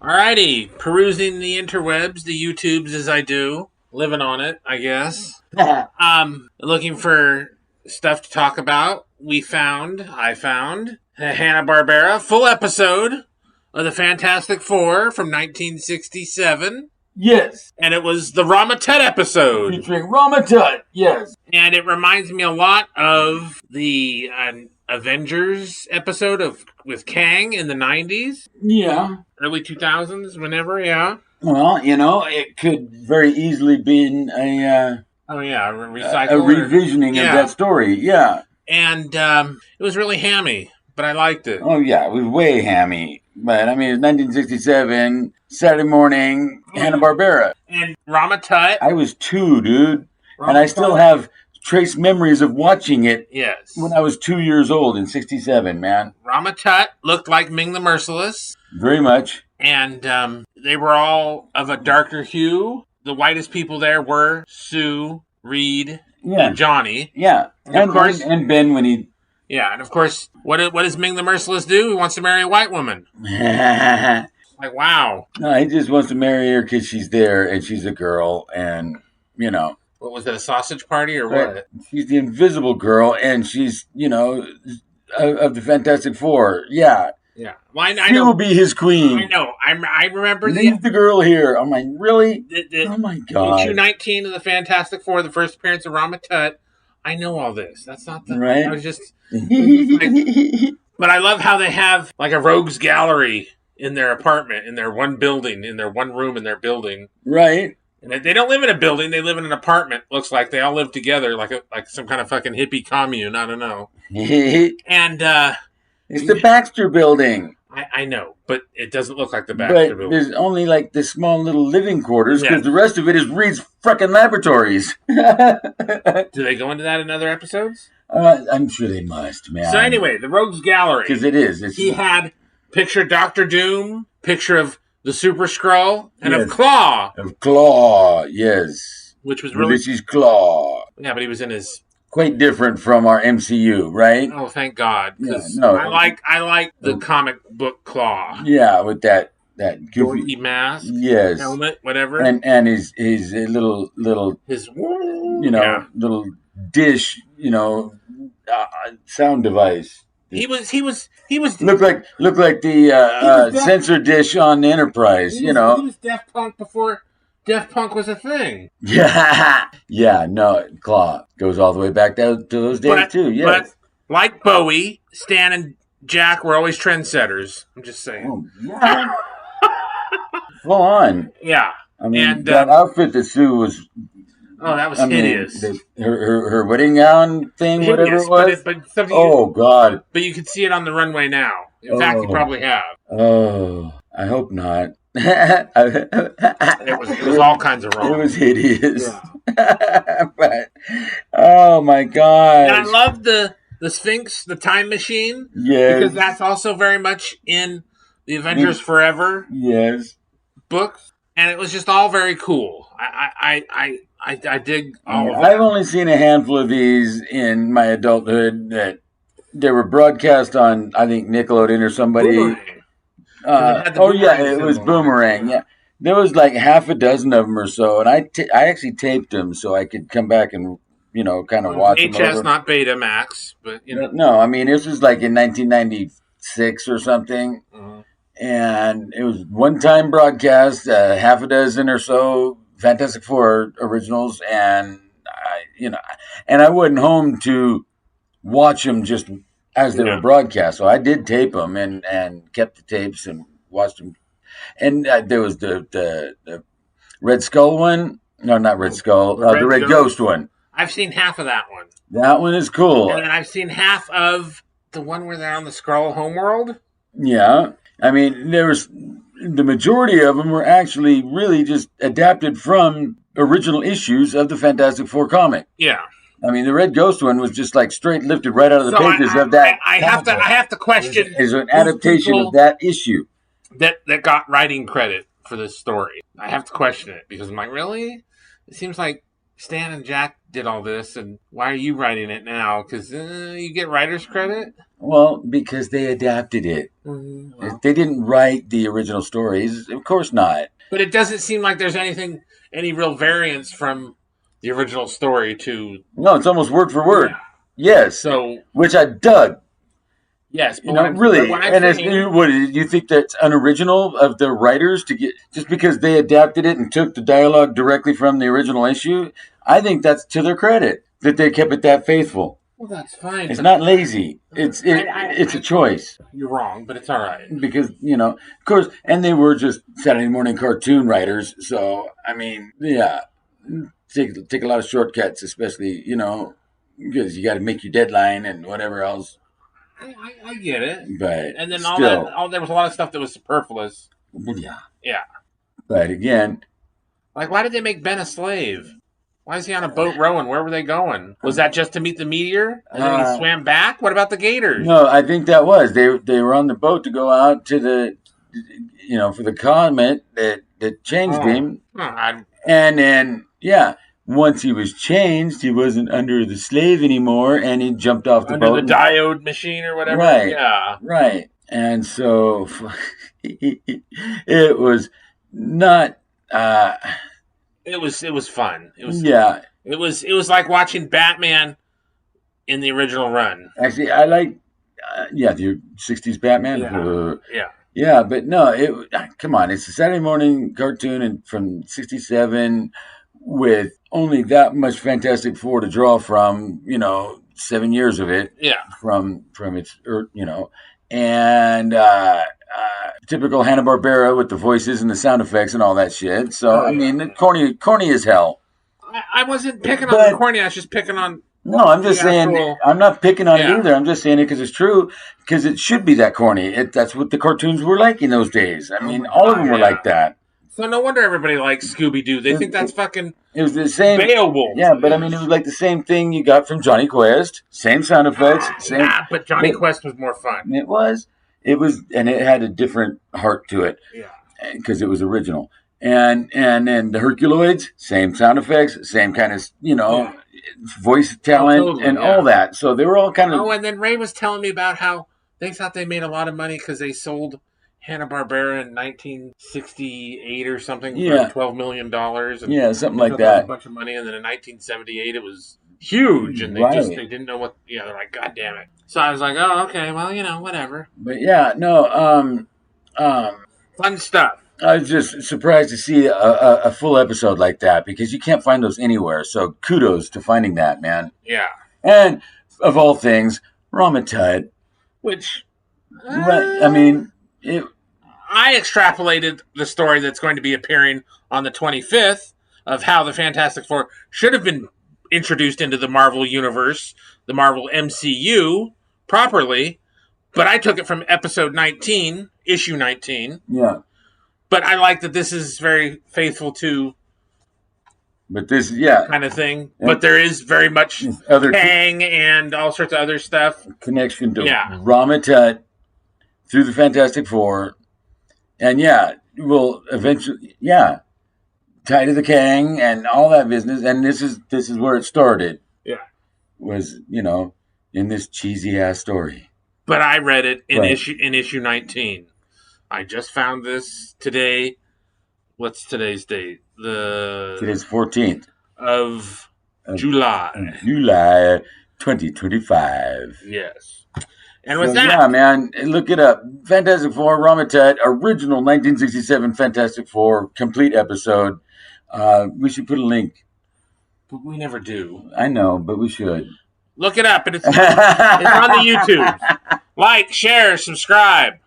Alrighty, perusing the interwebs, the YouTubes as I do, living on it, I guess. Looking for stuff to talk about. I found a Hanna-Barbera full episode of the Fantastic Four from 1967. Yes. And it was the Rama Tut episode. Featuring Rama Tut, yes. And it reminds me a lot of the Avengers episode with Kang in the 90s. Yeah. Early 2000s, whenever, yeah. Well, it could very easily be a revisioning of that story, yeah. And it was really hammy, but I liked it. Oh, yeah, it was way hammy. But, I mean, it's 1967, Saturday morning, Hanna-Barbera. And Rama Tut. I was 2, dude. And I still have trace memories of watching it when I was 2 years old in 67, man. Rama Tut looked like Ming the Merciless. Very much. And they were all of a darker hue. The whitest people there were Sue, Reed, and Johnny. Yeah. And of course, and Ben when he... Yeah, and of course, what does Ming the Merciless do? He wants to marry a white woman. Like, wow. No, he just wants to marry her because she's there and she's a girl and, What was it, a sausage party or what? She's the invisible girl and she's, of the Fantastic Four. Yeah. Yeah. Well, she will be his queen. I know. I remember Leave the girl here. I'm like, really? Oh, my God. Issue 19 of the Fantastic Four, the first appearance of Rama Tut. I know all this. That's not the... Right? I was just... but I love how they have like a rogues gallery in their apartment, in their one building, in their one room in their building. Right. And they don't live in a building; they live in an apartment. Looks like they all live together, like some kind of fucking hippie commune. I don't know. And it's the Baxter Building. I know, but it doesn't look like the Baxter Building. There's only like the small little living quarters because the rest of it is Reed's fucking laboratories. Do they go into that in other episodes? I'm sure they must, man. So anyway, the Rogues Gallery. Because it is. He had picture of Dr. Doom, picture of the Super Skrull, and of Claw. Of Claw, yes. Which was really... Ulysses Claw. Yeah, but he was in his... Quite different from our MCU, right? Oh, thank God. Yeah, no. I like the comic book Claw. Yeah, with that goofy mask, helmet, whatever, and his little his little dish, sound device. He was looked like the sensor dish on the Enterprise. He was Daft Punk before Daft Punk was a thing. Yeah, no, Claw goes all the way back to those days too. Yes, but like Bowie, Stan and Jack were always trendsetters. I'm just saying. Oh, yeah. Full on. Yeah. I mean, that outfit that Sue was... Oh, that was hideous. Her wedding gown thing, whatever it was. Oh, God. But you could see it on the runway now. In fact, you probably have. Oh, I hope not. It was all kinds of wrong. It was hideous. Yeah. But, oh, my God. And I love the Sphinx, the time machine. Yes. Because that's also very much in the Avengers Forever books. And it was just all very cool. I dig all of that. I've only seen a handful of these in my adulthood that they were broadcast on, I think, Nickelodeon or somebody. It was Boomerang. Yeah, there was like half a dozen of them or so, and I actually taped them so I could come back and kind of watch them. HS, not Betamax, but No, I mean this was like in 1996 or something. Uh-huh. And it was one-time broadcast, half a dozen or so Fantastic Four originals, and I wasn't home to watch them just as they were broadcast. So I did tape them and kept the tapes and watched them. And there was the Red Skull one. No, not Red Skull. The Red Ghost one. I've seen half of that one. That one is cool. And then I've seen half of the one where they're on the Skrull homeworld. Yeah. I mean, the majority of them were actually really just adapted from original issues of the Fantastic Four comic. Yeah. I mean, the Red Ghost one was just like straight lifted right out of the pages of that. I have to question. Is an adaptation of that issue that got writing credit for this story. I have to question it because I'm like, really? It seems like Stan and Jack did all this, and why are you writing it now? Because you get writer's credit? Well, because they adapted it. Well. They didn't write the original stories. Of course not. But it doesn't seem like there's any real variance from the original story to... No, it's almost word for word. Yeah. Yes. So, which I dug. yes. But really. What, you think that's unoriginal of the writers to get... Just because they adapted it and took the dialogue directly from the original issue? I think that's to their credit, that they kept it that faithful. Well, that's fine. It's not lazy. It's a choice. You're wrong, but it's all right. Because, of course, and they were just Saturday morning cartoon writers. So, I mean, yeah, take a lot of shortcuts, especially, because you got to make your deadline and whatever else. I get it. But and then still, there was a lot of stuff that was superfluous. Yeah. Yeah. But again. Like, why did they make Ben a slave? Why is he on a boat rowing? Where were they going? Was that just to meet the meteor? And then he swam back? What about the gators? No, I think that was. They were on the boat to go out to the, for the comet that changed him. And then, once he was changed, he wasn't under the slave anymore, and he jumped off the boat. Under the diode machine or whatever? Right. Yeah. Right. And so it was not... It was fun. It was like watching Batman in the original run. Actually, I like the 60s Batman. Yeah. Yeah, but no, come on, it's a Saturday morning cartoon and from 67 with only that much Fantastic Four to draw from, 7 years of it. Yeah. From its, and typical Hanna-Barbara with the voices and the sound effects and all that shit. So, I mean, corny as hell. I wasn't picking on the corny. I was just picking on... No, I'm just saying... I'm not picking on it either. I'm just saying it because it's true. Because it should be that corny. That's what the cartoons were like in those days. I mean, all of them were like that. So no wonder everybody likes Scooby-Doo. They think that's fucking... It was the same... Beowulf. Yeah, but I mean, it was like the same thing you got from Johnny Quest. Same sound effects. But Johnny Quest was more fun. It was, and it had a different heart to it. Yeah. Because it was original. And then the Herculoids, same sound effects, same kind of, voice talent all that. So they were all kind of... Oh, and then Ray was telling me about how they thought they made a lot of money because they sold Hanna-Barbara in 1968 or something for $12 million. And something like that. A bunch of money. And then in 1978, it was huge. And they didn't know what... Yeah, they're like, God damn it. So I was like, oh, okay, well, whatever. But yeah, no, fun stuff. I was just surprised to see a full episode like that because you can't find those anywhere. So kudos to finding that, man. Yeah. And of all things, Rama Tut. Which, I mean, I extrapolated the story that's going to be appearing on the 25th of how the Fantastic Four should have been introduced into the Marvel Universe, the Marvel MCU, properly. But I took it from episode 19, issue 19. Yeah. But I like that this is very faithful to kind of thing. Yeah. But there is very much Kang and all sorts of other stuff. Connection to Rama Tut through the Fantastic Four. And will eventually, tie to the Kang and all that business. And this is where it started. Yeah. Was, in this cheesy ass story. But I read it in issue 19. I just found this today. What's today's date? Today's 14th of July. July 2025. Yes. And with that... Yeah, man, look it up. Fantastic Four, Rama Tut, original 1967 Fantastic Four, complete episode. We should put a link. But we never do. I know, but we should. Look it up, and it's on the YouTube. Like, share, subscribe.